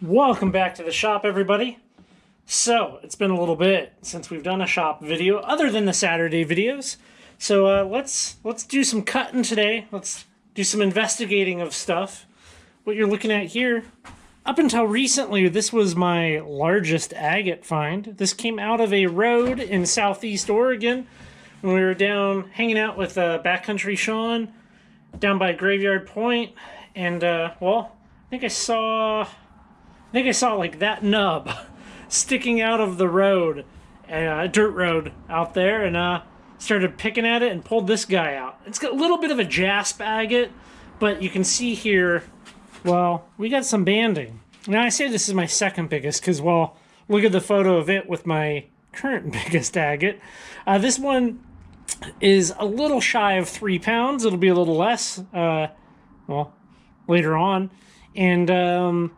Welcome back to the shop, everybody. So, it's been a little bit since we've done a shop video, other than the Saturday videos. So let's do some cutting today. Let's do some investigating of stuff. What you're looking at here, up until recently, this was my largest agate find. This came out of a road in southeast Oregon when we were down hanging out with Backcountry Sean down by Graveyard Point. And, well, I think I saw like that nub sticking out of the road, a dirt road out there, and started picking at it and pulled this guy out. It's got a little bit of a jasp agate, but you can see here, well, we got some banding. Now I say this is my second biggest because, well, look at the photo of it with my current biggest agate. This one is a little shy of 3 pounds. It'll be a little less, well, later on. And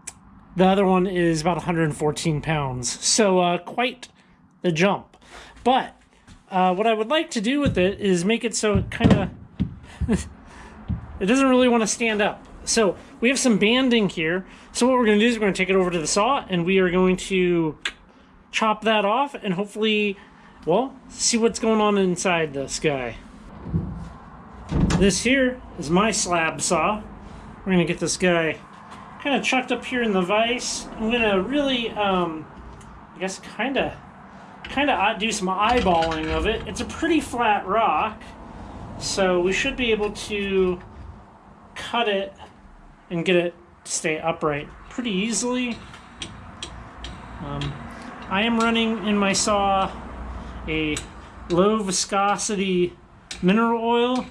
the other one is about 114 pounds. So quite the jump. But what I would like to do with it is make it so it kind of it doesn't really want to stand up. So we have some banding here. So what we're going to do is we're going to take it over to the saw and we are going to chop that off and hopefully, well, see what's going on inside this guy. This here is my slab saw. We're going to get this guy kind of chucked up here in the vise. I'm going to really, I guess, kind of do some eyeballing of it. It's a pretty flat rock, so we should be able to cut it and get it to stay upright pretty easily. I am running in my saw a low viscosity mineral oil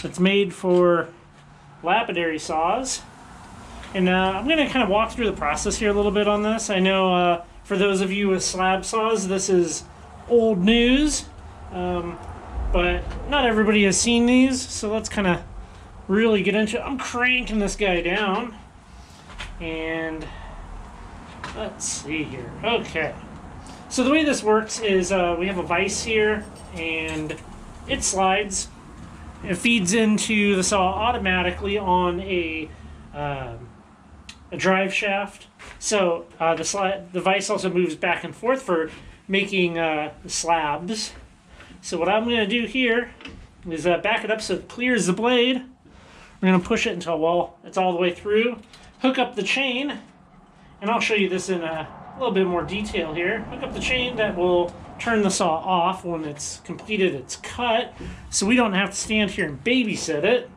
that's made for lapidary saws. And I'm going to kind of walk through the process here a little bit on this. I know for those of you with slab saws, this is old news, but not everybody has seen these, so let's kind of really get into it. I'm cranking this guy down, and let's see here. Okay, so the way this works is we have a vise here, and it slides. It feeds into the saw automatically on a drive shaft. So the vise also moves back and forth for making the slabs. So what I'm going to do here is back it up so it clears the blade. We're going to push it until, well, it's all the way through. Hook up the chain, and I'll show you this in a little bit more detail here. Hook up the chain that will turn the saw off when it's completed its cut, so we don't have to stand here and babysit it.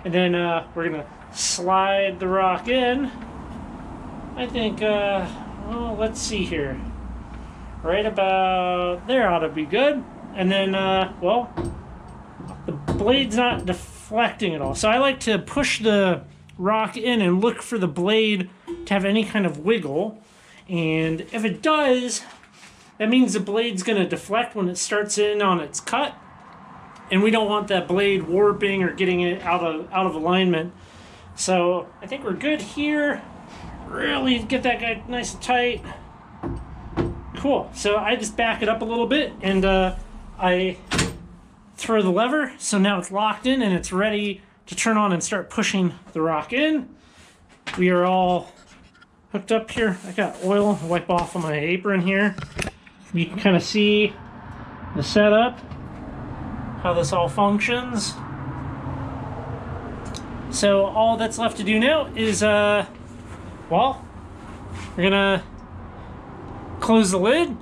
And then we're going to slide the rock in. I think, well, let's see here. Right about there ought to be good. And then, well, the blade's not deflecting at all. So I like to push the rock in and look for the blade to have any kind of wiggle. And if it does, that means the blade's going to deflect when it starts in on its cut. And we don't want that blade warping or getting it out of alignment. So I think we're good here. Really get that guy nice and tight. Cool. So I just back it up a little bit and I throw the lever. So now it's locked in and it's ready to turn on and start pushing the rock in. We are all hooked up here. I got oil to wipe off on my apron here. You can kind of see the setup, how this all functions. So all that's left to do now is, well, we're gonna close the lid,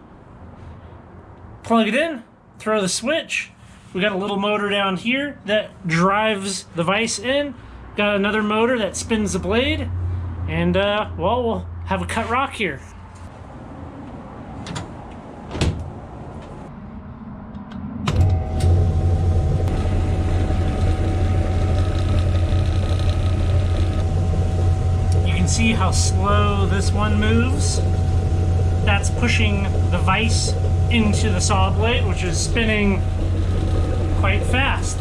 plug it in, throw the switch. We got a little motor down here that drives the vise in. Got another motor that spins the blade, and well, we'll have a cut rock here. See how slow this one moves? That's pushing the vise into the saw blade, which is spinning quite fast.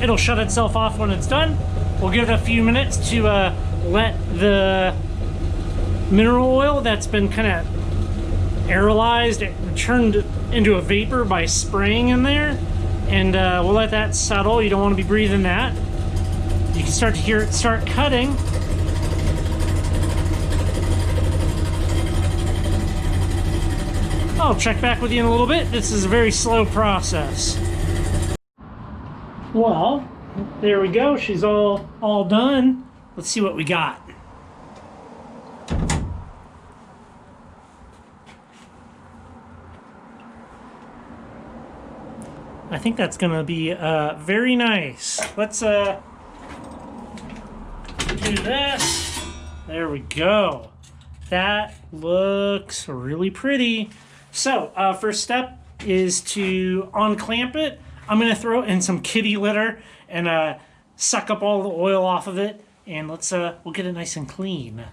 It'll shut itself off when it's done. We'll give it a few minutes to let the mineral oil that's been kind of aerolized, turned into a vapor by spraying in there, and we'll let that settle. You don't want to be breathing that. You can start to hear it start cutting. I'll check back with you in a little bit. This is a very slow process. Well, there we go. She's all done. Let's see what we got. I think that's gonna be very nice. Let's do this. There we go. That looks really pretty. So first step is to unclamp it. I'm gonna throw in some kitty litter and suck up all the oil off of it, and let's we'll get it nice and clean.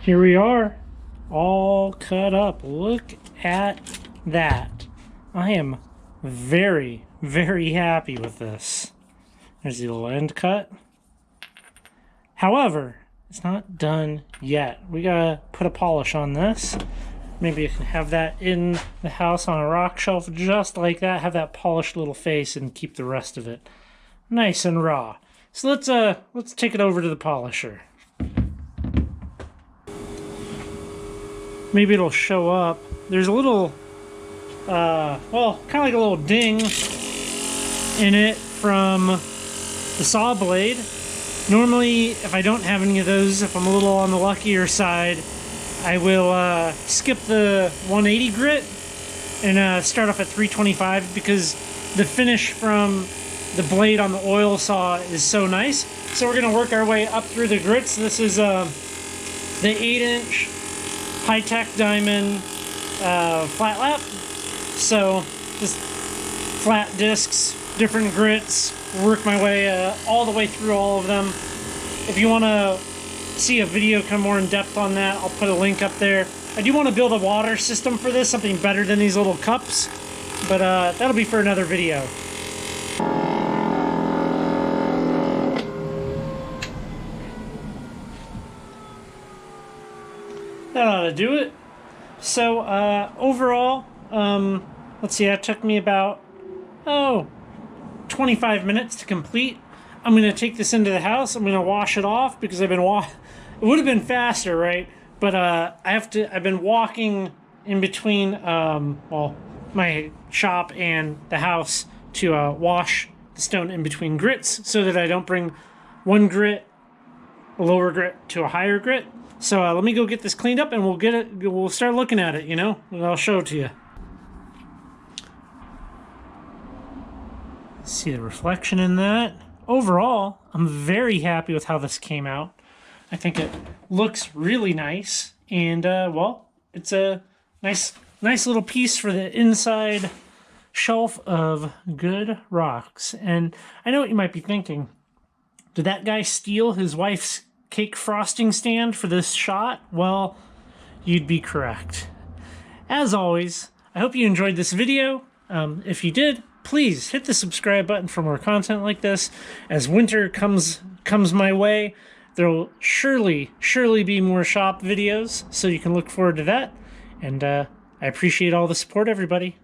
Here we are, all cut up. Look at that. I am very, very happy with this. There's the little end cut. However, it's not done yet. We gotta put a polish on this. Maybe I can have that in the house on a rock shelf just like that. Have that polished little face and keep the rest of it nice and raw. So let's take it over to the polisher. Maybe it'll show up. There's a little well, kind of like a little ding in it from the saw blade. Normally, if I don't have any of those, if I'm a little on the luckier side, I will skip the 180 grit and start off at 325 because the finish from the blade on the oil saw is so nice. So we're going to work our way up through the grits. This is the 8-inch high-tech diamond flat lap. So just flat discs, different grits, work my way all the way through all of them. If you want to see a video kind of more in depth on that, I'll put a link up there. I do want to build a water system for this, something better than these little cups, but that'll be for another video. That ought to do it. So overall, let's see, that took me about 25 minutes to complete. I'm going to take this into the house. I'm going to wash it off because I've been it would have been faster, right? But I've been walking in between well, my shop and the house to wash the stone in between grits so that I don't bring one grit, a lower grit, to a higher grit. So let me go get this cleaned up and we'll start looking at it, you know, and I'll show it to you. See the reflection in that. Overall, I'm very happy with how this came out. I think it looks really nice, and well, it's a nice little piece for the inside shelf of good rocks. And I know what you might be thinking. Did that guy steal his wife's cake frosting stand for this shot? Well, you'd be correct. As always, I hope you enjoyed this video. If you did, please hit the subscribe button for more content like this. As winter comes my way, there will surely be more shop videos, so you can look forward to that. And I appreciate all the support, everybody.